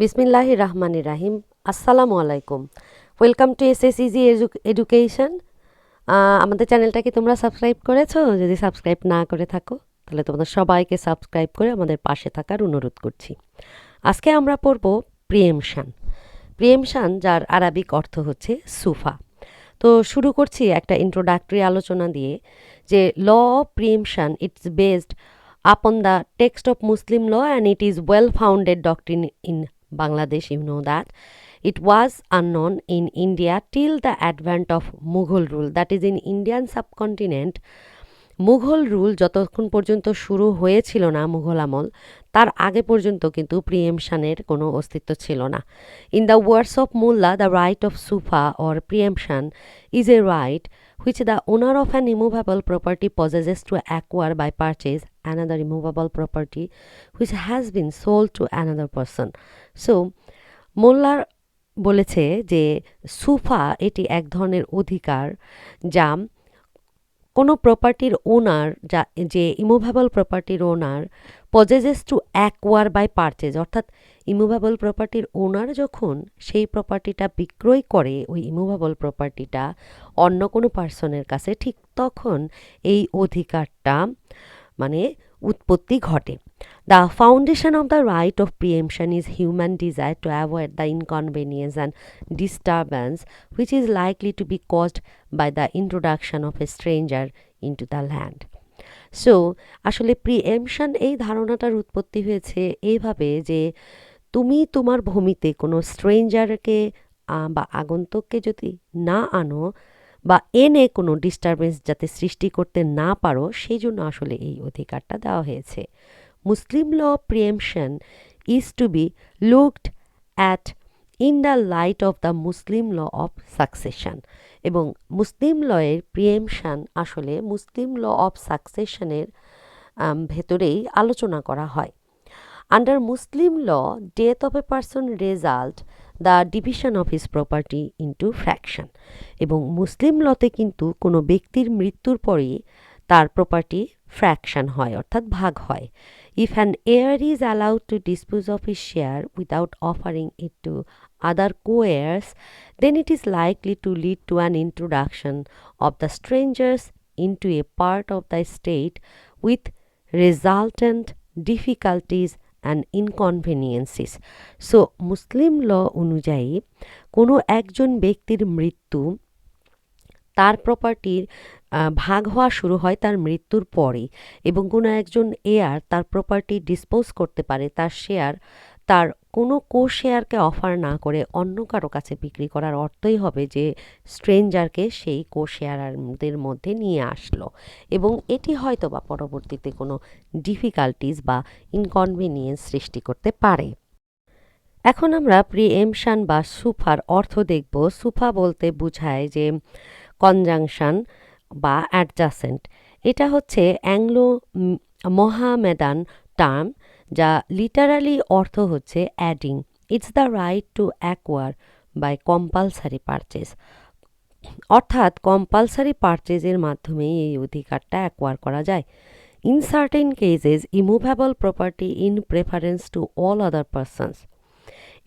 বিসমিল্লাহির রহমানির রাহিম। আসসালামু আলাইকুম। Welcome to SSEG education. আমাদের চ্যানেলটাকে তোমরা সাবস্ক্রাইব করেছো? যদি সাবস্ক্রাইব না করে থাকো তাহলে তোমাদের সবাইকে সাবস্ক্রাইব করে আমাদের পাশে থাকার অনুরোধ করছি। আজকে আমরা পড়ব প্রিএমশন। প্রিএমশন যার আরবিক অর্থ হচ্ছে সুফা। তো শুরু করছি একটা ইন্ট্রোডাক্টরি আলোচনা দিয়ে যে law of preemption it's based upon the text of Muslim law and it is well founded doctrine in Bangladesh. You know that it was unknown in India till the advent of Mughal rule, that is in Indian subcontinent. Mughal rule যতক্ষণ পর্যন্ত শুরু হয়েছিল না, মুঘল আমল, তার আগে পর্যন্ত কিন্তু প্রিএমশনের কোনো অস্তিত্ব ছিল না। In the words of Mulla, the right of সুফা or preemption is a right which the owner of an immovable property possesses to acquire by purchase another immovable property which has been sold to another person. So মোল্লার বলেছে যে সুফা এটি এক ধরনের অধিকার যা কোনো প্রপার্টির ওনার, যে ইমুভেবল প্রপার্টির owner possesses to acquire by purchase, অর্থাৎ ইমুভেবল প্রপার্টির ওনার যখন সেই প্রপার্টিটা বিক্রয় করে, ওই ইমুভেবল প্রপার্টিটা অন্য কোনো পার্সনের কাছে, ঠিক তখন এই অধিকারটা মানে উৎপত্তি ঘটে। The foundation of the right of প্রিএমশন is human desire to avoid the inconvenience and disturbance which is likely to be caused by the introduction of a stranger into the land. So আসলে প্রিএমশন এই ধারণাটার উৎপত্তি হয়েছে এইভাবে যে তুমি তোমার ভূমিতে কোনো স্ট্রেঞ্জারকে বা আগন্তুককে যদি না আনো বা এনে কোনো ডিস্টারবেন্স যাতে সৃষ্টি করতে না পারো, সেই জন্য আসলে এই অধিকারটা দেওয়া হয়েছে। Muslim law preemption is to be looked at in the light of the Muslim law of succession, এবং মুসলিম লয়ের প্রিএমশন আসলে মুসলিম ল অফ সাকসেশনের ভেতরেই আলোচনা করা হয়। Under Muslim law, death of a person result the division of his property into fraction, এবং Muslim লতে কিন্তু কোনো ব্যক্তির মৃত্যুর পরেই তার প্রপার্টি ফ্র্যাকশন হয়, অর্থাৎ ভাগ হয়। If an heir is allowed to dispose of his share without offering it to other co-heirs, then it is likely to lead to an introduction of the strangers into a part of the estate with resultant difficulties and inconveniences. So মুসলিম ল অনুযায়ী কোনো একজন ব্যক্তির মৃত্যু, তার প্রপার্টির ভাগ হওয়া শুরু হয় তার মৃত্যুর পরে, এবং কোনো একজন এয়ার তার প্রপার্টি ডিসপোজ করতে পারে, তার শেয়ার তার কোনো শেয়ারকে অফার না করে অন্য কারো কাছে বিক্রি করার অর্থই হবে যে স্ট্রেঞ্জারকে সেই শেয়ারদের মধ্যে নিয়ে আসলো, এবং এটি হয়তো বা পরবর্তীতে কোনো ডিফিকাল্টিস বা ইনকনভিনিয়েন্স সৃষ্টি করতে পারে। এখন আমরা প্রিএমশন বা সুফার অর্থ দেখব। সুফা বলতে বোঝায় যে কনজাংশন বা অ্যাডজাসেন্ট। এটা হচ্ছে অ্যাংলো মোহামেডান টার্ম, যা লিটারালি অর্থ হচ্ছে adding. It's the right to acquire by compulsory purchase, অর্থাৎ কম্পালসারি পারচেজের মাধ্যমেই এই অধিকারটা অ্যাকোয়ার করা যায়। In certain cases immovable property in preference to all other persons,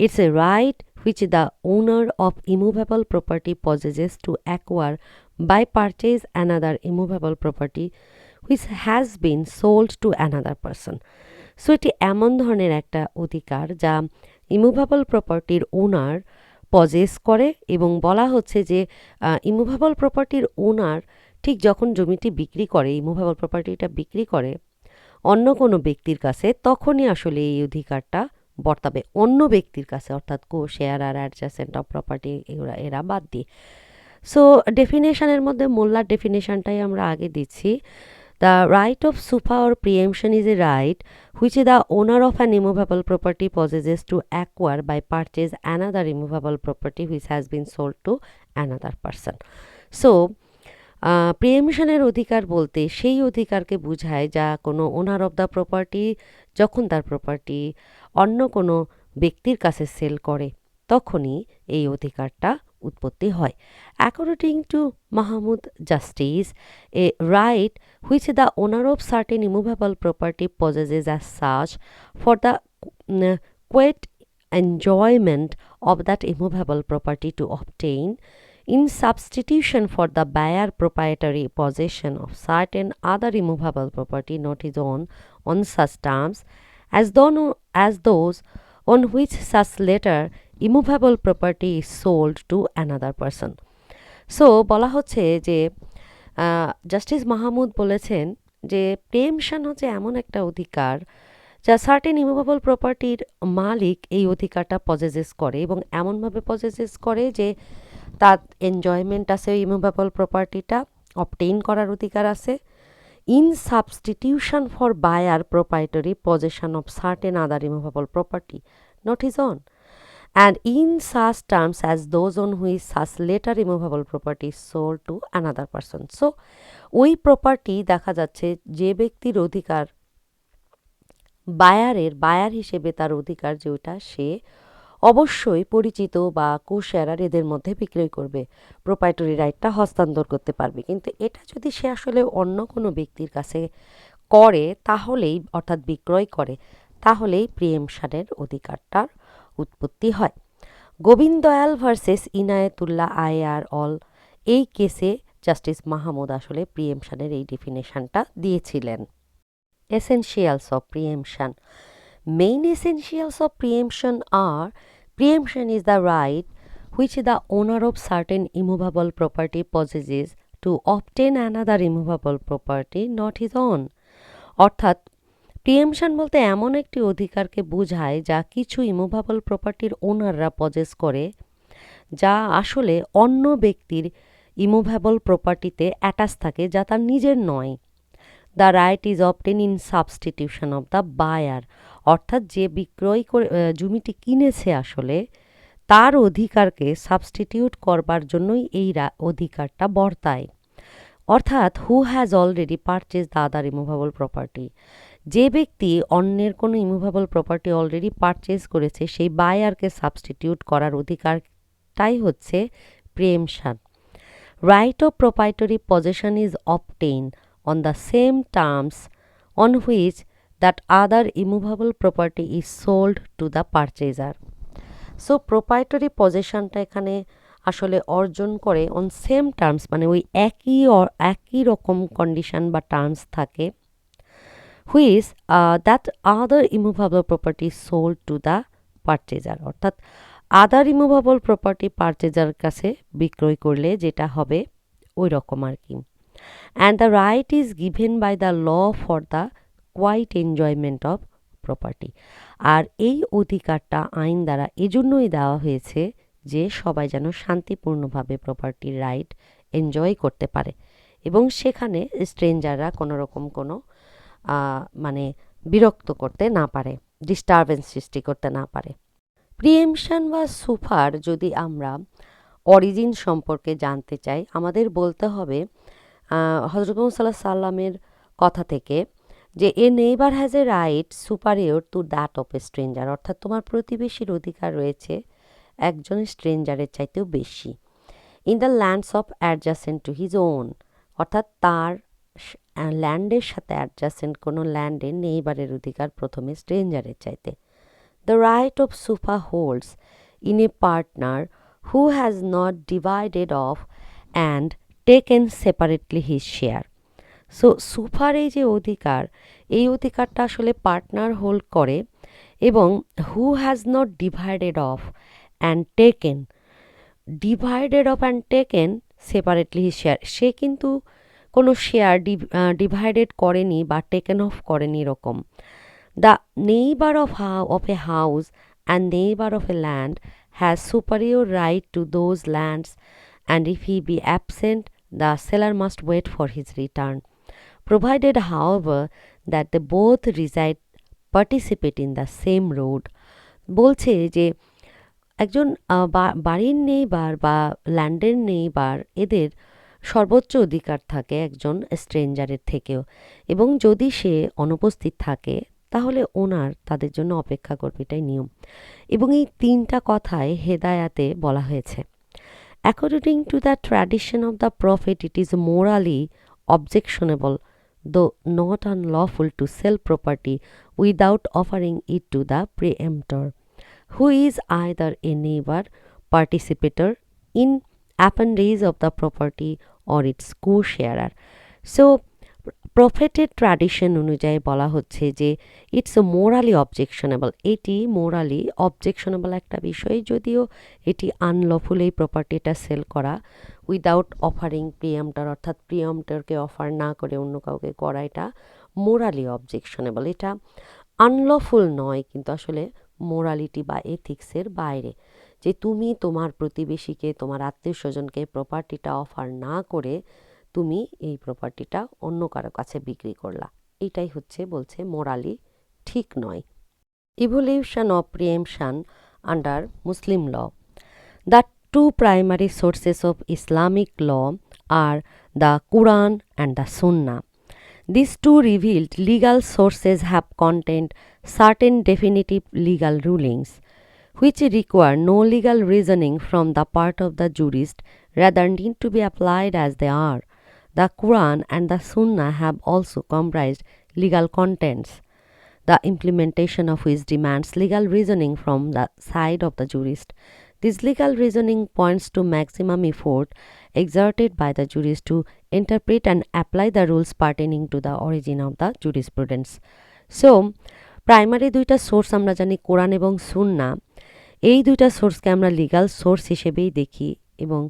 it's a right which the owner of immovable property possesses to acquire by purchase another immovable property which has been sold to another person. So এটি এমন ধরনের একটা অধিকার যা immovable প্রপার্টির ওনার pauses করে, এবং বলা হচ্ছে যে ইমুভেবল প্রপার্টির ওনার ঠিক যখন জমিটি বিক্রি করে, ইমুভেবল প্রপার্টিটা বিক্রি করে অন্য কোনো ব্যক্তির কাছে, তখনই আসলে এই অধিকারটা বর্তাবে অন্য ব্যক্তির কাছে, অর্থাৎ শেয়ার আর অ্যাডজাসেন্ট অফ প্রপার্টি এরা বাদ দিয়ে। সো ডেফিনেশনের মধ্যে মোল্লার ডেফিনেশনটাই আমরা আগে দিচ্ছি। দ্য রাইট অফ সুফা or preemption is a right which the owner of an immovable property possesses to acquire by purchase another immovable property which has been sold to another person. So প্রিএমশনের অধিকার বলতে সেই অধিকারকে বোঝায় যা কোনো ওনার of the property যখন তার প্রপার্টি অন্য কোনো ব্যক্তির কাছে সেল করে, তখনই এই অধিকারটা উৎপত্তি হয়। According to Mahmood justice, a right which the owner of certain immovable property possesses as such for the quiet enjoyment of that immovable property to obtain in substitution for the buyer proprietary possession of certain other immovable property not his own on such terms as those on which such later immovable property is sold to another person. So বলা হচ্ছে যে justice Mahmud বলেছেন যে pre-emption হচ্ছে এমন একটা অধিকার যা সার্টেন ইমুভেবল প্রপার্টির মালিক এই অধিকারটা পজেসেস করে এবং এমনভাবে পজেসেস করে যে তার এনজয়মেন্ট আছে ওই ইমুভেবল প্রপার্টিটা অবটেইন করার অধিকার আছে in substitution for buyer proprietary possession of certain other immovable property not his own and in such terms as those on which such later immovable property is sold to another person. So ওই property দেখা যাচ্ছে যে ব্যক্তির অধিকার buyer হিসেবে তার অধিকার যেটা সে অবশ্যই পরিচিত বা কোশেয়ারার এদের মধ্যে বিক্রয় করবে, প্রোপ্রাইটরি রাইটটা হস্তান্তর করতে পারবে। কিন্তু এটা যদি সে আসলে অন্য কোনো ব্যক্তির কাছে করে তাহলেই অর্থাৎ বিক্রয় করে তাহলেই প্রিএম্পশনের অধিকারটার উৎপত্তি হয়। Govinda Dayal versus Inayatullah IR all এই কেসে জাস্টিস মাহমুদ আসলে প্রিএম্পশনের এই ডেফিনেশনটা দিয়েছিলেন। Essentials of preemption. Main essentials of preemption are: preemption is the right which the owner of certain immovable property possesses to obtain another immovable property not his own. অর্থাৎ pre-emption বলতে এমন একটি অধিকারকে বোঝায় যা কিছু ইমুভেবল প্রপার্টির ওনাররা পজেস করে যা আসলে অন্য ব্যক্তির ইমুভেবল প্রপার্টিতে অ্যাটাচ থাকে যা তার নিজের নয়। The right is obtain in substitution of the buyer, অর্থাৎ যে বিক্রয় করে জমিটি কিনেছে আসলে তার অধিকারকে সাবস্টিটিউট করবার জন্যই এই অধিকারটা বর্তায়। অর্থাৎ who has already purchase the other immovable property, যে ব্যক্তি অন্যের কোনো ইমুভেবল প্রপার্টি অলরেডি পারচেজ করেছে সেই বায়ারকে সাবস্টিটিউট করার অধিকারটাই হচ্ছে pre-emption. Right of proprietary possession is obtain on the same terms on which that other immovable property is sold to the purchaser. So proprietary possessionটা এখানে আসলে অর্জন করে on same terms, মানে ওই একই রকম কন্ডিশন বা টার্মস থাকে which that other immovable property is sold to the purchaser, অর্থাৎ আদার ইমুভেবল প্রপার্টি পারচেজার কাছে বিক্রয় করলে যেটা হবে ওই রকম আর কি। And the right is given by the law for the quiet enjoyment of property. আর এই অধিকারটা আইন দ্বারা এজন্যই দেওয়া হয়েছে যে সবাই যেন শান্তিপূর্ণভাবে প্রপার্টির রাইট এনজয় করতে পারে এবং সেখানে স্ট্রেঞ্জাররা কোনো রকম কোনো মানে বিরক্ত করতে না পারে, ডিস্টারবেন্স সৃষ্টি করতে না পারে। প্রিএম্পশন বা সুফার যদি আমরা অরিজিন সম্পর্কে জানতে চাই আমাদের বলতে হবে হযরত মুহাম্মদ সাল্লাল্লাহু আলাইহি সাল্লামের কথা থেকে যে a neighbour has a right superior to that of a stranger, অর্থাৎ তোমার প্রতিবেশীর অধিকার রয়েছে একজন স্ট্রেঞ্জারের চাইতেও বেশি। In the lands of adjacent to his own, অর্থাৎ তার ল্যান্ডের সাথে অ্যাডজাসেন্ট কোনো ল্যান্ডে নেইবারের অধিকার প্রথমে স্ট্রেঞ্জারের চাইতে। দ্য রাইট অফ সুফা holds in a partner who has not divided off and taken separately his share. So সুফার এই যে অধিকার এই অধিকারটা আসলে পার্টনার হোল্ড করে এবং who has not divided off and taken separately his share, সে কিন্তু কোনো শেয়ার ডিভাইডেড করেনি বা টেকেন অফ করেনি এরকম। The neighbour of a house and neighbour of A land has superior right to those lands and if he be absent, the seller must wait for his return, provided however that they both participate in the same road. বলছে যে একজন বাড়ির neighbour বা ল্যান্ডের neighbour এদের সর্বোচ্চ অধিকার থাকে একজন স্ট্রেঞ্জারের থেকেও এবং যদি সে অনুপস্থিত থাকে তাহলে ওনার তাদের জন্য অপেক্ষা করবে, এটাই নিয়ম। এবং এই তিনটা কথায় হেদায়াতে বলা হয়েছে। According to the tradition of the Prophet, it is morally objectionable, though not unlawful, to sell property without offering it to the preemptor. who is either a neighbor, participator in appanage of the property or its co-sharer. So প্রফেটের tradition অনুযায়ী বলা হচ্ছে যে it's morally objectionable, এটি morally objectionable একটা বিষয়, যদিও এটি আনলফুল এই প্রপার্টিটা সেল করা উইদাউট অফারিং প্রিএম্পটার, অর্থাৎ প্রিএম্পটারকে অফার না করে অন্য কাউকে করা, এটা মোরালি অবজেকশনেবল। এটা আনলফুল নয়, কিন্তু আসলে মোরালিটি বা এথিক্সের বাইরে, যে তুমি তোমার প্রতিবেশীকে, তোমার আত্মীয় স্বজনকে প্রপার্টিটা অফার না করে তুমি এই প্রপার্টিটা অন্য কারো কাছে বিক্রি করলা, এটাই হচ্ছে বলছে মোরালি ঠিক নয়। Evolution of preemption under Muslim law. The two primary sources of Islamic law are the Quran and the Sunnah. These two revealed legal sources have contained certain definitive legal rulings, which require no legal reasoning from the part of the jurist, rather need to be applied as they are. The Quran and the Sunnah have also comprised legal contents, the implementation of which demands legal reasoning from the side of the jurist. This legal reasoning points to maximum effort exerted by the jurist to interpret and apply the rules pertaining to the origin of the jurisprudence. So, primary দুইটা source আমরা জানি কোরআন এবং সুন্না। এই দুইটা সোর্সকে আমরা legal source হিসেবেই দেখি এবং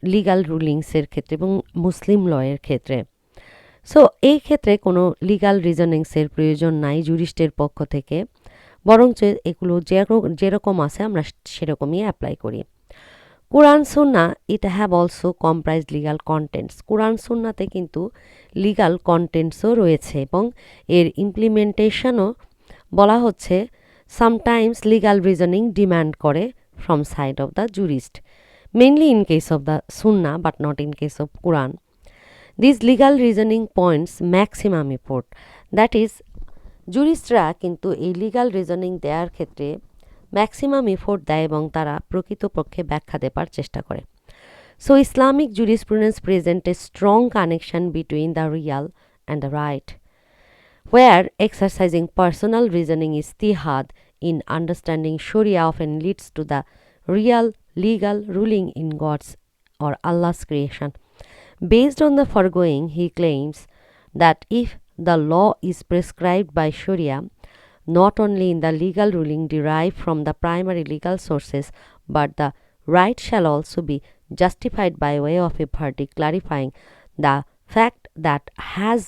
লিগাল রুলিংসের ক্ষেত্রে এবং মুসলিম লয়ের ক্ষেত্রে। সো এই ক্ষেত্রে কোনো লিগাল রিজনিংসের প্রয়োজন নাই জুরিস্টের পক্ষ থেকে, বরঞ্চ এগুলো যেরকম আছে আমরা সেরকমই অ্যাপ্লাই করি। Quran Sunnah it have also comprise legal contents. Quran সুন্নাতে কিন্তু লিগাল কন্টেন্টসও রয়েছে এবং এর ইমপ্লিমেন্টেশনও বলা হচ্ছে সামটাইমস লিগাল রিজনিং ডিম্যান্ড করে from side of the jurist, mainly in case of the Sunnah but not in case of Quran. This legal reasoning points maximum effort, that is জুরিস্টরা কিন্তু এই লিগাল রিজনিং দেওয়ার ক্ষেত্রে maximum effort দেয় এবং তারা প্রকৃতপক্ষে ব্যাখ্যা দেবার চেষ্টা করে। So Islamic jurisprudence present a strong connection between the Real and the right, where exercising personal reasoning ijtihad in understanding Sharia often leads to the real legal ruling in God's or Allah's creation. Based on the foregoing, he claims that if the law is prescribed by Sharia, not only in the legal ruling derived from the primary legal sources, but the right shall also be justified by way of a verdict clarifying the fact that has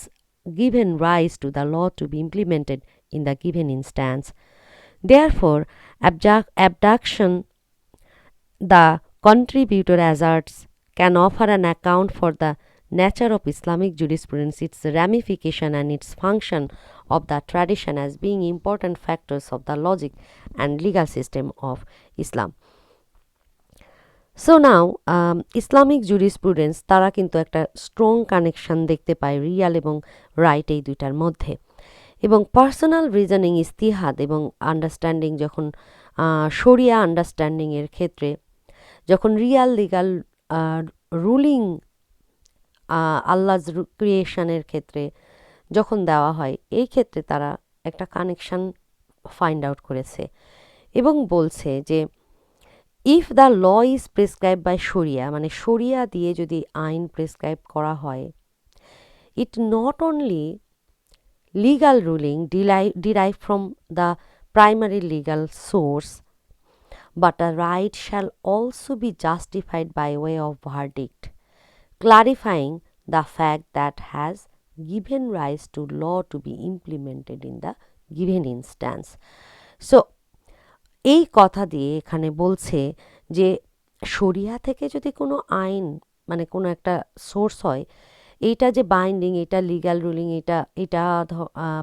given rise to the law to be implemented in the given instance. Therefore, abduction, the contributor asserts, can offer an account for the nature of Islamic jurisprudence, its ramification and its function of the tradition as being important factors of the logic and legal system of Islam. So now Islamic jurisprudence তারা কিন্তু একটা strong connection দেখতে পায় Real এবং right এই দুইটার মধ্যে, এবং পার্সোনাল রিজনিং ইজতিহাদ এবং আন্ডারস্ট্যান্ডিং যখন শরিয়া আন্ডারস্ট্যান্ডিংয়ের ক্ষেত্রে যখন রিয়াল লিগাল রুলিং আল্লাহর ক্রিয়েশনের ক্ষেত্রে যখন দেওয়া হয়, এই ক্ষেত্রে তারা একটা কানেকশন ফাইন্ড আউট করেছে এবং বলছে যে if the law is prescribe by Sharia, মানে শরিয়া দিয়ে যদি আইন প্রেসক্রাইব করা হয়, it not only legal ruling derive from the primary legal source, but a right shall also be justified by way of verdict, clarifying the fact that has given rise to law to be implemented in the given instance. So এই কথা দিয়ে এখানে বলছে যে শরিয়া থেকে যদি কোনো আইন মানে কোনো একটা সোর্স হয়, এইটা যে বাইন্ডিং, এটা লিগাল রুলিং, এটা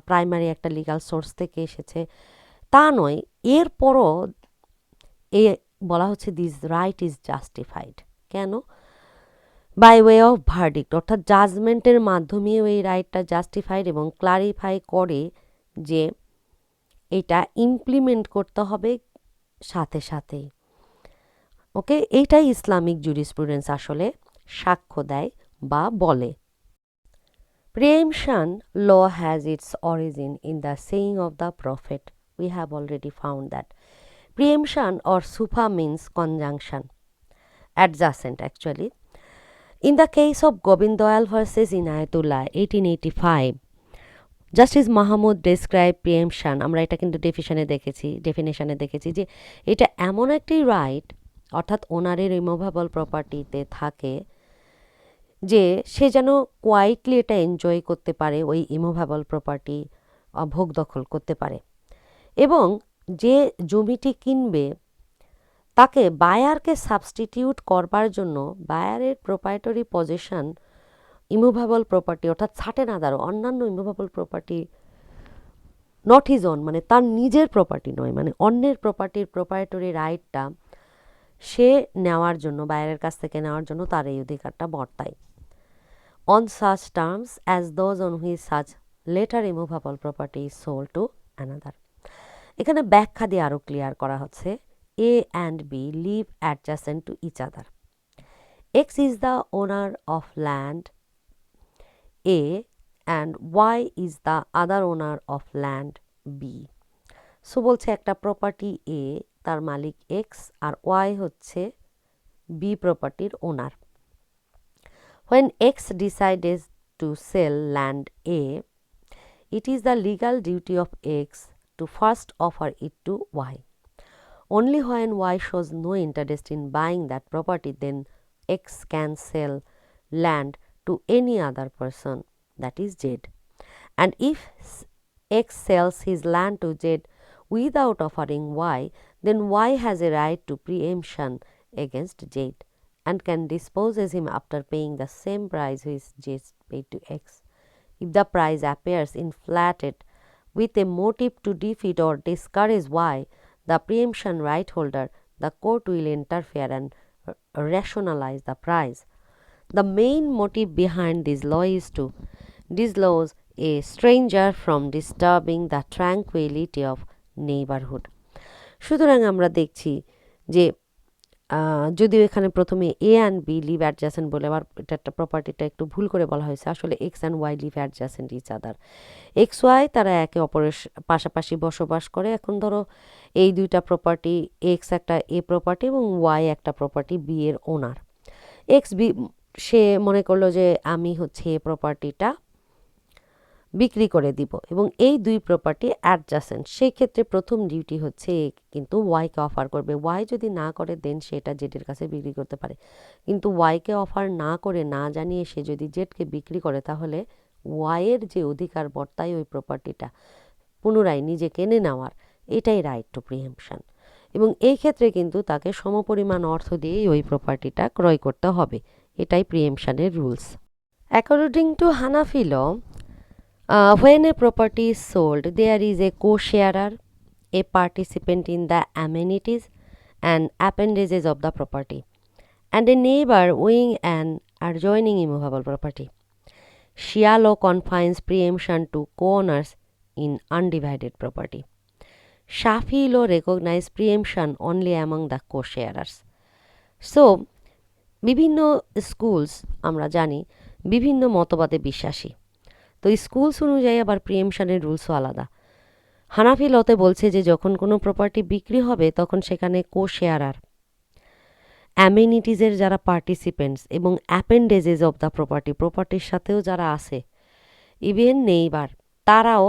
প্রাইমারি একটা লিগাল সোর্স থেকে এসেছে তা নয়, এরপরও এ বলা হচ্ছে দিস রাইট ইজ জাস্টিফাইড। কেন? বাই ওয়ে অফ ভার্ডিক্ট, অর্থাৎ জাজমেন্টের মাধ্যমেও এই রাইটটা জাস্টিফাইড এবং ক্লারিফাই করে যে এটা ইমপ্লিমেন্ট করতে হবে সাথে সাথে। ওকে, এইটাই ইসলামিক জুরিসপ্রুডেন্স আসলে সাক্ষ্য দেয় বা বলে। Pre-emption law has its origin in the saying of the Prophet. We have already found that. Pre-emption or Shufa means conjunction, adjacent actually. In the case of Gobind Dayal versus Inayatullah 1885, justice Mahmud describe প্রিএমশন, আমরা এটা কিন্তু ডেফিনেশনে দেখেছি যে এটা এমন একটি right অর্থাৎ ওনারের removable প্রপার্টিতে থাকে যে সে যেন কোয়াইটলি এটা এনজয় করতে পারে, ওই ইমুভেবল প্রপার্টি ভোগ দখল করতে পারে, এবং যে জমিটি কিনবে তাকে বায়ারকে সাবস্টিটিউট করবার জন্য বায়ারের প্রোপ্রাইটরি পজিশন ইমুভেবল প্রপার্টি অর্থাৎ সার্টেন আদার অন্যান্য immovable property not his own, মানে তার নিজের প্রপার্টি নয়, মানে অন্যের প্রপার্টির প্রোপ্রাইটরি রাইটটা সে নেওয়ার জন্য, বায়ারের কাছ থেকে নেওয়ার জন্য তার এই অধিকারটা বর্তায়। On such terms as those on which such letter immovable property is sold to another. এখানে ব্যাখ্যা দিয়ে আরও ক্লিয়ার করা হচ্ছে, A and B live adjacent to each other. X is the owner of land A and Y is the other owner of land B. So বলছে একটা property A তার মালিক X আর Y হচ্ছে B প্রপার্টির ওনার। When X decides to sell land A, it is the legal duty of X to first offer it to Y. Only when Y shows no interest in buying that property, then X can sell land to any other person, that is Z. And if X sells his land to Z without offering Y, then Y has a right to preemption against Z and can dispose him after paying the same price which Z paid to X. If the price appears inflated with a motive to defeat or discourage Y, the preemption right holder, the court will interfere and rationalize the price. The main motive behind this law is to dislodge a stranger from disturbing the tranquility of neighborhood. সুতরাং আমরা দেখছি যে যদিও এখানে প্রথমে এ and B live adjacent বলে, আবার এটা একটা প্রপার্টিটা একটু ভুল করে বলা হয়েছে, আসলে X and Y live adjacent each other. X Y তারা একে অপরের পাশাপাশি বসবাস করে। এখন ধরো এই দুইটা প্রপার্টি, এক্স একটা এ প্রপার্টি এবং ওয়াই একটা প্রপার্টি বি এর ওনার। এক্স বি সে মনে করলো যে আমি হচ্ছে এ প্রপার্টিটা বিক্রি করে দিব এবং এই দুই প্রপার্টি অ্যাডজাসেন্ট, সেই ক্ষেত্রে প্রথম ডিউটি হচ্ছে কিন্তু ওয়াইকে অফার করবে। ওয়াই যদি না করে দেন সেটা জেডের কাছে বিক্রি করতে পারে, কিন্তু ওয়াইকে অফার না করে, না জানিয়ে সে যদি জেডকে বিক্রি করে, তাহলে ওয়াইয়ের যে অধিকার বর্তায় ওই প্রপার্টিটা পুনরায় নিজে কিনে নেওয়ার, এটাই রাইট টু প্রিএম্পশন। এবং এই ক্ষেত্রে কিন্তু তাকে সমপরিমাণ অর্থ দিয়েই ওই প্রপার্টিটা ক্রয় করতে হবে, এটাই প্রিএম্পশনের rules. According to Hanafi law, when a property is sold, there is a co-sharer, a participant in the amenities and appendages of the property, and a neighbor owning an adjoining immovable property. Shia law confines preemption to co-owners in undivided property. Shafi law recognizes preemption only among the co-sharers. So, বিভিন্ন schools আমরা জানি বিভিন্ন মতবাদে বিশ্বাসী, তো schools অনুযায়ী আবার প্রিএম্পশনের রুলসও আলাদা। হানাফি লতে বলছে যে যখন কোনো প্রপার্টি বিক্রি হবে তখন সেখানে কো শেয়ারার, অ্যামেনিটিজের যারা পার্টিসিপেন্টস এবং অ্যাপেন্ডেজেস অফ দ্য প্রপার্টির সাথেও যারা আছে, ইভেন নেইবার, তারাও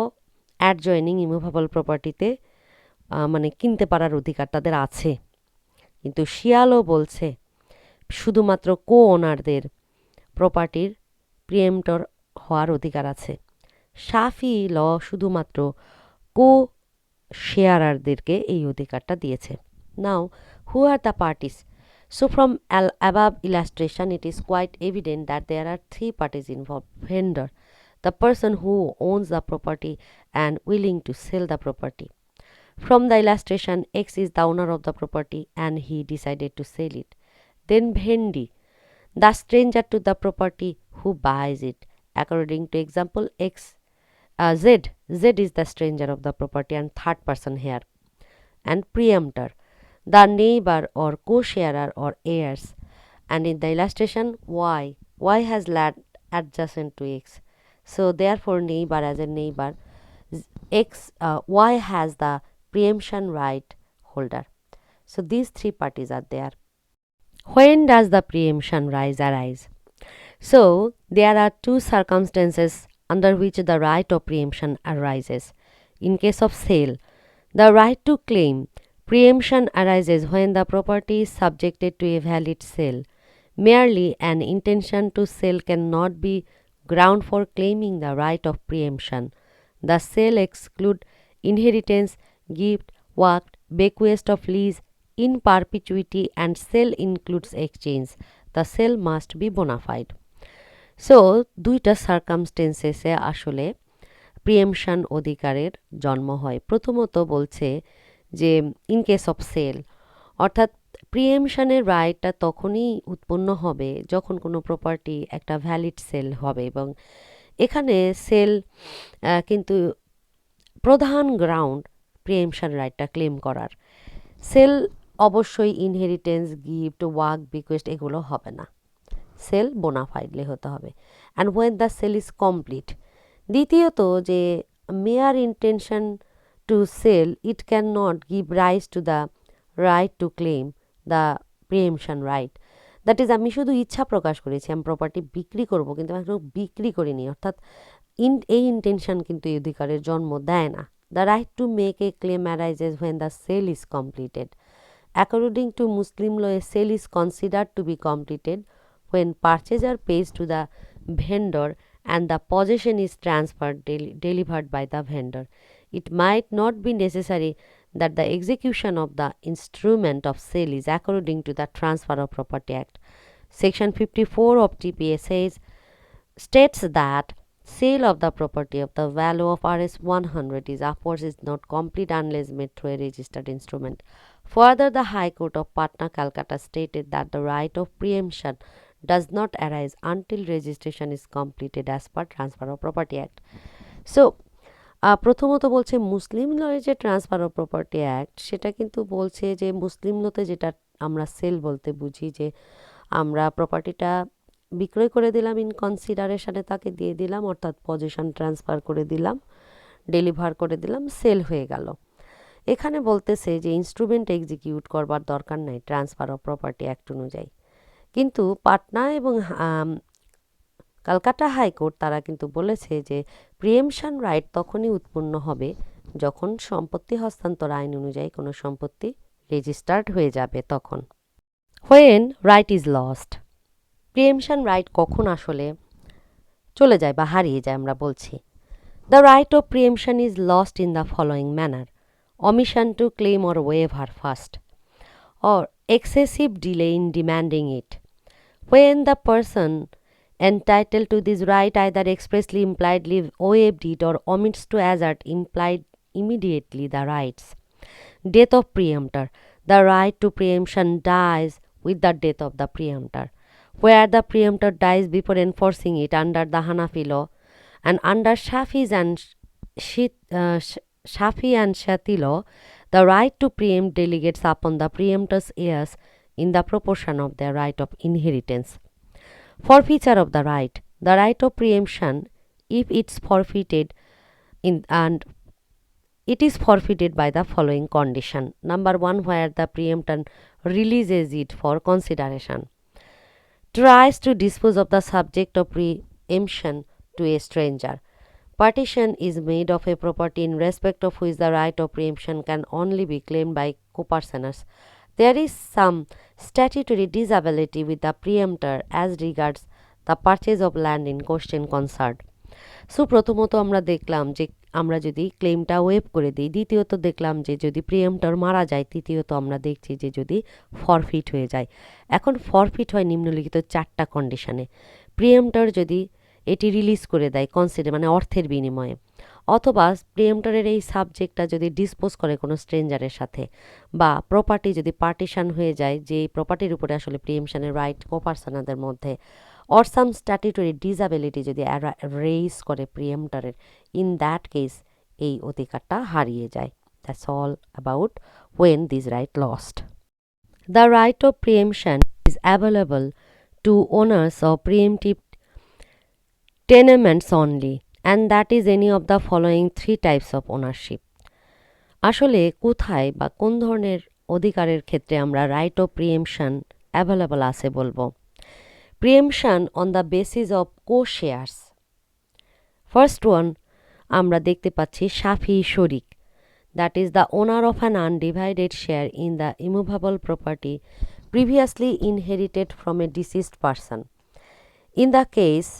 অ্যাডজয়নিং ইমুভেবল প্রপার্টিতে মানে কিনতে পারার অধিকার তাদের আছে। কিন্তু শিয়ালও বলছে শুধুমাত্র কো ওনারদের প্রপার্টির প্রিএম্পটর হওয়ার অধিকার আছে। শাফি ল শুধুমাত্র কো শেয়ারারদেরকে এই অধিকারটা দিয়েছে। Now who are the parties? So from above illustration, it is quite evident that there are three parties involved. Vendor, the person who owns the property and willing to sell the property. From the illustration, X is the owner of the property and he decided to sell it. Then vendi, the stranger to the property who buys it. According to example X, Z is the stranger of the property and third person here. And preemptor, the neighbor or co-sharer or heirs. And in the illustration Y has land adjacent to X. So therefore neighbor as a neighbor, Y has the preemption right holder. So these three parties are there. When does the preemption arise? So there are two circumstances under which the right of preemption arises. In case of sale, the right to claim preemption arises when the property is subjected to a valid sale. Merely an intention to sell cannot be ground for claiming the right of preemption. The sale excludes inheritance, gift, work, bequest of lease, in perpetuity, and sale includes exchange. The sale must be bona fide. So দুইটা সার্কামস্টেন্সেসে আসলে প্রিএমশন অধিকারের জন্ম হয়। প্রথমত বলছে যে in case of sell, অর্থাৎ প্রিএমশনের রাইটটা তখনই উৎপন্ন হবে যখন কোনো প্রপার্টি একটা ভ্যালিড সেল হবে, এবং এখানে সেল কিন্তু প্রধান গ্রাউন্ড প্রিএমশন রাইটটা ক্লেম করার। সেল অবশ্যই ইনহেরিটেন্স, গিফট, ওয়ার্ক, বিকোয়েস্ট এগুলো হবে না, সেল বোনাফাইডলি হতে হবে। And when the sale is complete. দ্বিতীয়ত যে mere intention to sell it can not give rise to the right to claim the preemption right. That is আমি শুধু ইচ্ছা প্রকাশ করেছি আমি প্রপার্টি বিক্রি করব, কিন্তু আমি বিক্রি করিনি, অর্থাৎ এই ইন্টেনশন কিন্তু এই অধিকারের জন্ম দেয় না। The right to make a claim arises when the sale is completed. According to Muslim law, a sale is considered to be completed when purchaser pays to the vendor and the possession is transferred delivered by the vendor. It might not be necessary that the execution of the instrument of sale is according to the Transfer of Property Act. Section 54 of TPA states that sale of the property of the value of Rs 100 is upwards is not complete unless made through a registered instrument. Further, the High Court of Patna, Calcutta stated that the right of preemption does not arise until registration is completed as per Transfer of Property Act. So প্রথমত বলছে মুসলিম লয়ে যে transfer of property act, সেটা কিন্তু বলছে যে মুসলিম লতে যেটা আমরা সেল বলতে বুঝি যে আমরা প্রপার্টিটা বিক্রয় করে দিলাম, ইন কনসিডারেশনে তাকে দিয়ে দিলাম, অর্থাৎ পজিশন ট্রান্সফার করে দিলাম, ডেলিভার করে দিলাম, সেল হয়ে গেল। এখানে বলতেছে যে ইনস্ট্রুমেন্ট এক্সিকিউট করবার দরকার নাই ট্রান্সফার অফ প্রপার্টি অ্যাক্ট অনুযায়ী। কিন্তু পাটনা এবং কলকাতা হাইকোর্ট তারা কিন্তু বলেছে যে প্রিএমশন রাইট তখনই উৎপন্ন হবে যখন সম্পত্তি হস্তান্তর আইন অনুযায়ী কোনো সম্পত্তি রেজিস্টার্ড হয়ে যাবে তখন। When right is lost, প্রিএমশন right কখন আসলে চলে যায় বা হারিয়ে যায় আমরা বলছি। The right of প্রিএমশন is lost in the following manner: omission to claim or waiver first, or excessive delay in demanding it. When the person entitled to this right either expressly impliedly waived it or omits to assert implied immediately the rights. Death of preemptor, the right to preemption dies with the death of the preemptor. Where the preemptor dies before enforcing it under the Hanafi law and under Shafi and Shati law, the right to preempt delegates upon the preemptor's heirs in the proportion of their right of inheritance. Forfeiture of the right of preemption, if it's forfeited and it is forfeited by the following condition. Number 1, where the preemptor releases it for consideration, tries to dispose of the subject of preemption to a stranger, partition is made of a property in respect of which the right of preemption can only be claimed by co-personers. There is some statutory disability with the preemptor as regards the purchase of land in question concerned. So প্রথমত আমরা দেখলাম যে আমরা যদি ক্লেমটা wave করে দিই, দ্বিতীয়ত দেখলাম যে যদি প্রিএম্পটর মারা যায়, তৃতীয়ত আমরা দেখছি যে যদি ফরফিট হয়ে যায়। এখন ফরফিট হয় নিম্নলিখিত 4টা কন্ডিশনে। প্রিএম্পটর যদি এটি রিলিজ করে দেয় কনসিডার মানে অর্থের বিনিময়ে, অথবা প্রিএম্পটরের এই সাবজেক্টটা যদি ডিসপোজ করে কোনো স্ট্রেঞ্জারের সাথে, বা প্রপার্টি যদি পার্টিশন হয়ে যায় যে প্রপার্টির উপরে আসলে প্রিএম্পশনের রাইট কোপার্সনাদের মধ্যে, or some statutory disability যদি রেইজ করে প্রিএম্পটরের, ইন দ্যাট কেস এই অধিকারটা হারিয়ে যায়। That's all about when this right lost. The right of preemption is available to owners of preemptive tenements only, and that is any of the following 3 types of ownership. আসলে কোথায় বা কোন ধরনের অধিকারের ক্ষেত্রে আমরা রাইট অফ প্রিএমশন অ্যাভেলেবল আছে বলবো। প্রিএমশন on the basis of co shares. First one আমরা দেখতে পাচ্ছি শাফি শরিক, that is the owner of an undivided share in the immovable property previously inherited from a deceased person. In the case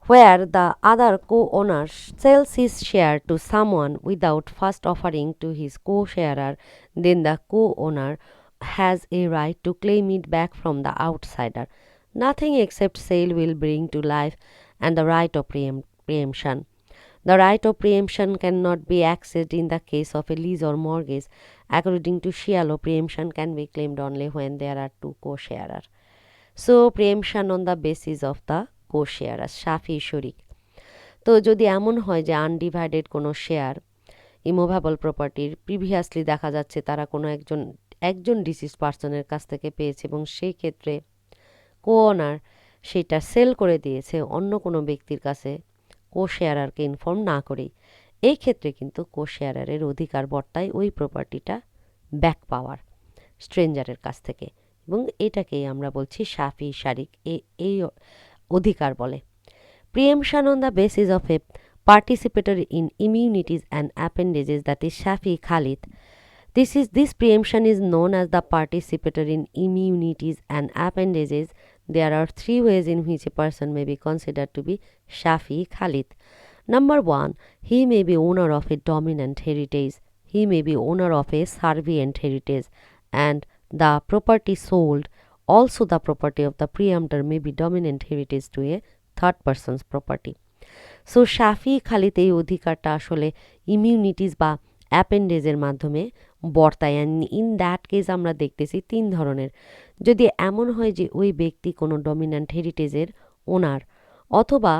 where the other co-owner sells his share to someone without first offering to his co-sharer, then the co-owner has a right to claim it back from the outsider. Nothing except sale will bring to life and the right of preemption. The right of preemption cannot be accessed in the case of a lease or mortgage. According to Shufa, preemption can be claimed only when there are two co-sharers. So, preemption on the basis of the co-sharers, শাফি শরিক। তো যদি এমন হয় যে undivided কোনো share immovable প্রপার্টির previously দেখা যাচ্ছে তারা কোনো একজন ডিসিজ পার্সনের কাছ থেকে পেয়েছে এবং সেই ক্ষেত্রে কো ওনার সেটা সেল করে দিয়েছে অন্য কোনো ব্যক্তির কাছে কো শেয়ারারকে ইনফর্ম না করেই, এই ক্ষেত্রে কিন্তু কো শেয়ারারের অধিকার বর্তায় ওই প্রপার্টিটা ব্যাক পাওয়ার স্ট্রেঞ্জারের কাছ থেকে, এবং এটাকেই আমরা বলছি শাফি শারিক এই অধিকার বলে। Preemption on the basis of a participator in immunities and appendages, that is শাফি খালিদ। This preemption is known as the participator in immunities and appendages. There are three ways in which a person may be considered to be Shafi Khalid. Number one, he may be owner of a dominant heritage. He may be owner of a servient heritage, and the property sold, also the property of the preemptor, may be dominant heritage to a third person's property. So Shafi Khalid এই অধিকারটা আসলে immunities বা অ্যাপেন্ডেজের মাধ্যমে বর্তায়। In that case আমরা দেখতেছি তিন ধরনের। যদি এমন হয় যে ওই ব্যক্তি কোনো ডমিন্যান্ট হেরিটেজের ওনার, অথবা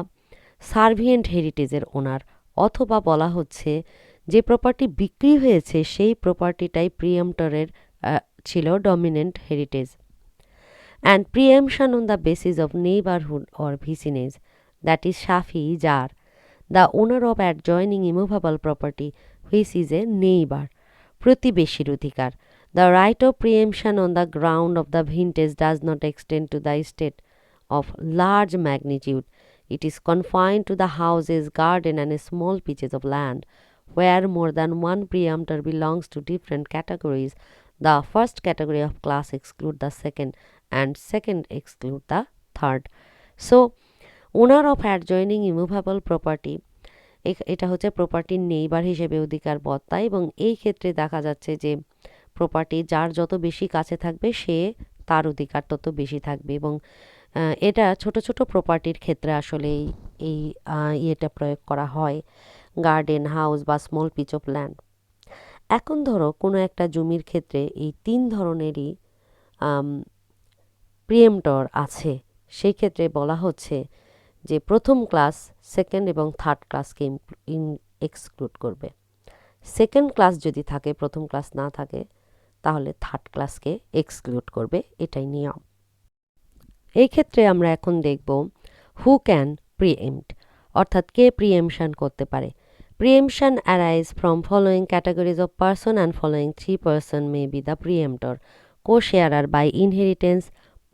সার্ভিয়েন্ট হেরিটেজের ওনার, অথবা বলা হচ্ছে যে প্রপার্টি বিক্রি হয়েছে সেই প্রপার্টিটাই প্রিএম্পটরের ছিল dominant heritage. And preemption on the basis of neighbourhood or vicinage, that is শাফি জার, the owner of adjoining immovable property which is a neighbour, প্রতিবেশীর অধিকার। The right of preemption on the ground of the vintage does not extend to the state of large magnitude. It is confined to the houses, garden and small patches of land where more than one preemptor belongs to different categories. The first category of class exclude the second and second exclude the third. So, owner of adjoining immovable property, এটা হচ্ছে প্রপার্টির neighbour হিসেবে অধিকার বর্তায়, এবং এই ক্ষেত্রে দেখা যাচ্ছে যে প্রপার্টি যার যত বেশি কাছে থাকবে সে তার অধিকার তত বেশি থাকবে, এবং এটা ছোট ছোট প্রপার্টির ক্ষেত্রে আসলে এই ইয়েটা প্রয়োগ করা হয়, গার্ডেন, হাউস বা স্মল পিচ অফ ল্যান্ড। এখন ধরো কোনো একটা জমির ক্ষেত্রে এই তিন ধরনেরই প্রিএম্পটর আছে, সেই ক্ষেত্রে বলা হচ্ছে যে প্রথম ক্লাস, সেকেন্ড এবং থার্ড ক্লাসকে এক্সক্লুড করবে। সেকেন্ড ক্লাস যদি থাকে, প্রথম ক্লাস না থাকে, তাহলে থার্ড ক্লাসকে এক্সক্লুড করবে, এটাই নিয়ম। এই ক্ষেত্রে আমরা এখন দেখব হু ক্যান প্রিএম্পট, অর্থাৎ কে প্রিএম্পশন করতে পারে। Preemption arise from following categories of person and following three person may be the preemptor: co-sharer by inheritance,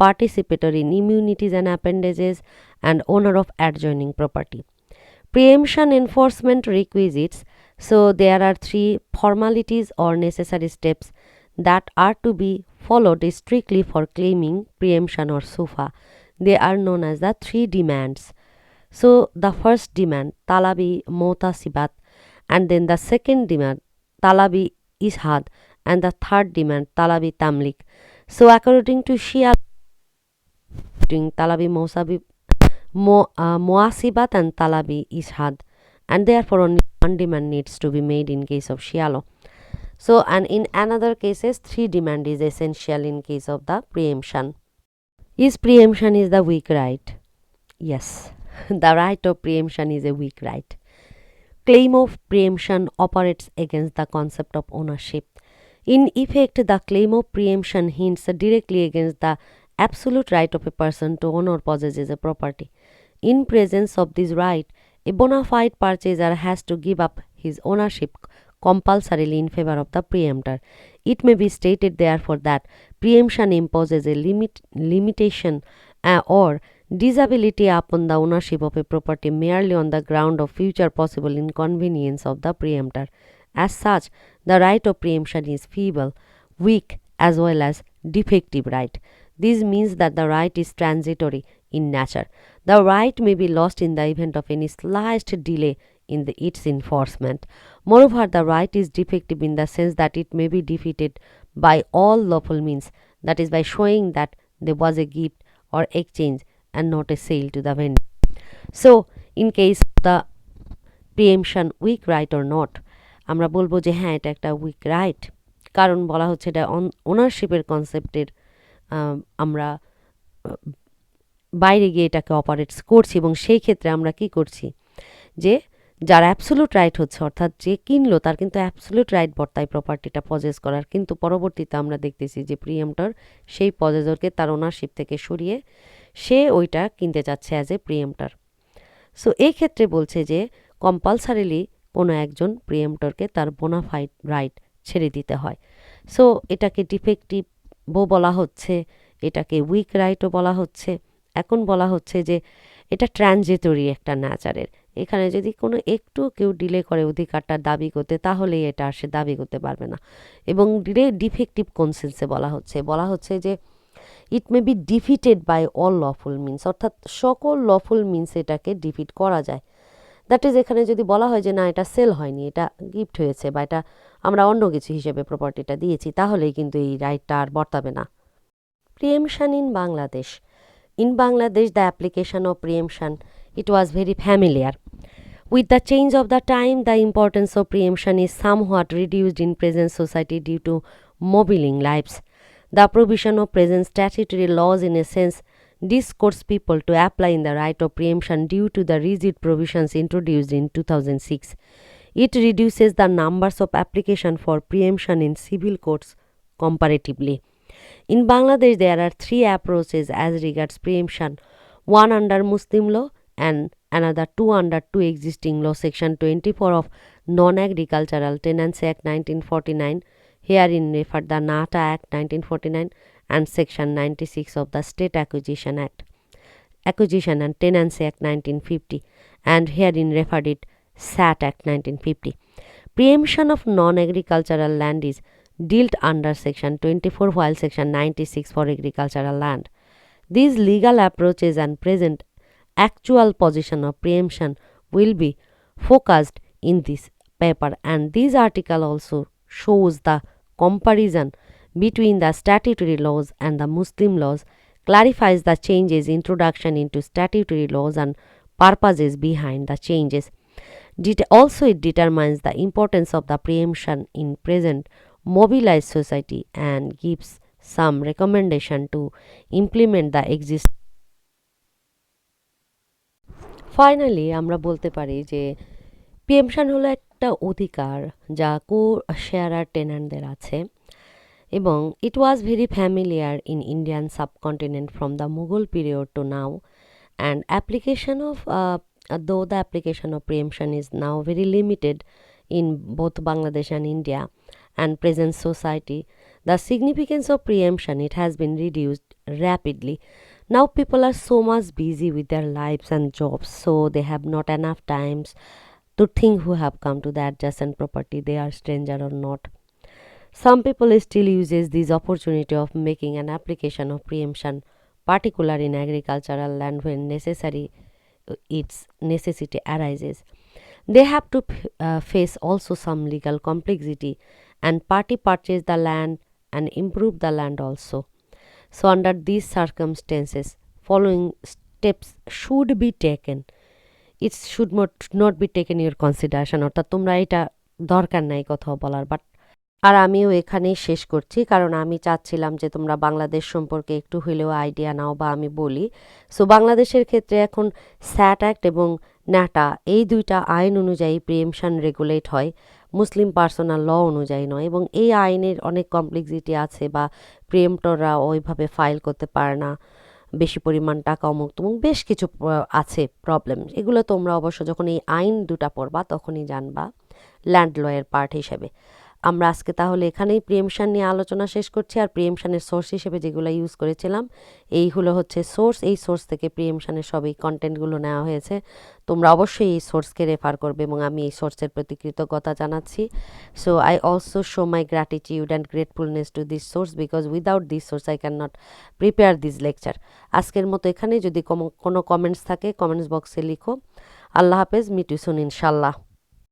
participator in immunities and appendages, and owner of adjoining property. Preemption enforcement requisites. So there are three formalities or necessary steps that are to be followed strictly for claiming preemption or Shufa. They are known as the three demands. So the first demand, talabi mutasibat, and then the second demand, talabi ishad, and the third demand, talabi tamlik. So according to Shia, talabi muasibat and talabi ishad, and therefore only one demand needs to be made in case of Shialo. So, and in another cases, three demand is essential in case of the preemption. Is preemption is the weak right? Yes, the right of preemption is a weak right. Claim of preemption operates against the concept of ownership. In effect, the claim of preemption hints directly against the absolute right of a person to own or possess a property. In presence of this right, a bona fide purchaser has to give up his ownership compulsorily in favor of the preemptor. It may be stated therefore that preemption imposes a limitation or disability upon the ownership of a property merely on the ground of future possible inconvenience of the preemptor. As such, the right of preemption is feeble, weak, as well as defective right. This means that the right is transitory in nature. The right may be lost in the event of any slightest delay in its enforcement. Moreover, the right is defective in the sense that it may be defeated by all lawful means, that is, by showing that there was a gift or exchange and not a sale to the vendor. So, in case of the preemption weak right or not, আমরা বলবো যে হ্যাঁ এটা একটা week right, কারণ বলা হচ্ছে এটা ওনারশিপের কনসেপ্টের আমরা বাইরে গিয়ে এটাকে অপারেটস করছি, এবং সেই ক্ষেত্রে আমরা কি করছি যে যার অ্যাবসোলুট রাইট হচ্ছে, অর্থাৎ যে কিনলো তার কিন্তু অ্যাবসোলুট রাইট বর্তায় প্রপার্টিটা পজেস করার, কিন্তু পরবর্তীতে আমরা দেখতেছি যে প্রিএম্পটর সেই পজেসরকে তার ওনারশিপ থেকে সরিয়ে সে ওইটা কিনতে চাচ্ছে অ্যাজ এ প্রিএম্পটর। সো এই ক্ষেত্রে বলছে যে কম্পালসারিলি কোনো একজন প্রিএম্পটরকে তার বোনাফাইড রাইট ছেড়ে দিতে হয়। সো এটাকে ডিফেক্টিভও বলা হচ্ছে, এটাকে উইক রাইটও বলা হচ্ছে। এখন বলা হচ্ছে যে এটা ট্রানজিটরি একটা ন্যাচারের, এখানে যদি কোনো একটু কেউ ডিলে করে অধিকারটা দাবি করতে, তাহলেই এটা আর সে দাবি করতে পারবে না। এবং ডিফেক্টিভ কনসেন্সে বলা হচ্ছে যে it may be defeated by all lawful means, অর্থাৎ সকল লফুল মিনস এটাকে ডিফিট করা যায়। দ্যাট ইজ এখানে যদি বলা হয় যে না এটা সেল হয়নি, এটা গিফট হয়েছে, বা এটা আমরা অন্য কিছু হিসেবে প্রপার্টিটা দিয়েছি, তাহলেই কিন্তু এই রাইটটা আর বর্তাবে না। Pre-emption in Bangladesh. In Bangladesh, the application of preemption, it was very familiar. With the change of the time, the importance of preemption is somewhat reduced in present society due to mobiling lives. The provision of present statutory laws, in a sense, discourage people to apply in the right of preemption due to the rigid provisions introduced in 2006. It reduces the numbers of application for preemption in civil courts comparatively. In Bangladesh, there are three approaches as regards preemption, one under Muslim law and another two under two existing law, Section 24 of Non-Agricultural Tenancy Act 1949, herein referred the NATA Act 1949, and Section 96 of the State Acquisition and Tenancy Act 1950, and herein referred it SAT Act 1950. Preemption of non-agricultural land is dealt under Section 24, while Section 96 for agricultural land. These legal approaches and present actual position of preemption will be focused in this paper, and this article also shows the comparison between the statutory laws and the Muslim laws, clarifies the changes, introduction into statutory laws and purposes behind the changes. Also, it determines the importance of the preemption in present mobilized society and gives some recommendation to implement the existing. Finally আমরা বলতে পারি যে pre-emption হলো একটা অধিকার যা কো শেয়ারার টেন্যান্টদের আছে, এবং it was very familiar in Indian subcontinent from the Mughal period to now, and application of though the application of preemption is now very limited in both Bangladesh and India and present society, the significance of preemption, it has been reduced rapidly. Now people are so much busy with their lives and jobs, so they have not enough times to think who have come to the adjacent property, they are stranger or not. Some people still uses this opportunity of making an application of preemption, particular in agricultural land when necessary its necessity arises. They have to face also some legal complexity, and party purchase the land and improve the land also. So under these circumstances, following steps should be taken. It should not be taken in your consideration, অর্থাৎ তোমরা এটা দরকার নাই কোথাও বলার, but আর আমিও এখানেই শেষ করছি, কারণ আমি চাচ্ছিলাম যে তোমরা বাংলাদেশ সম্পর্কে একটু হলেও আইডিয়া নাও বা আমি বলি। সো বাংলাদেশের ক্ষেত্রে এখন স্যাট অ্যাক্ট এবং ন্যাটা এই দুইটা আইন অনুযায়ী প্রিএম্পশন রেগুলেট হয়, মুসলিম পার্সোনাল ল অনুযায়ী নয়, এবং এই আইনের অনেক কমপ্লেক্সিটি আছে, বা প্রিএম্পটররা ওইভাবে ফাইল করতে পারে না, বেশি পরিমাণ টাকা অমুক্ত, এবং বেশ কিছু আছে প্রবলেম। এগুলো তোমরা অবশ্য যখন এই আইন দুটা পড়বা তখনই জানবা। ল্যান্ড লয়ের পার্ট হিসেবে। আমরা আজকে তাহলে এখানেই প্রিএমশন নিয়ে আলোচনা শেষ করছি। আর প্রিএমশনের সোর্স হিসেবে যেগুলো ইউজ করেছিলাম এইগুলো হচ্ছে সোর্স, এই সোর্স থেকে প্রিএমশনের সব এই কন্টেন্টগুলো নেওয়া হয়েছে। তোমরা অবশ্যই এই সোর্সকে রেফার করবে এবং আমি এই সোর্সের প্রতি কৃতজ্ঞতা জানাচ্ছি। So I also show my gratitude and gratefulness to this source because without this source I can not prepare this lecture. আজকের মতো এখানে, যদি কোনো কমেন্টস থাকে কমেন্টস বক্সে লিখো। আল্লাহ হাফেজ, মিট ইউ সুন ইনশাল্লাহ।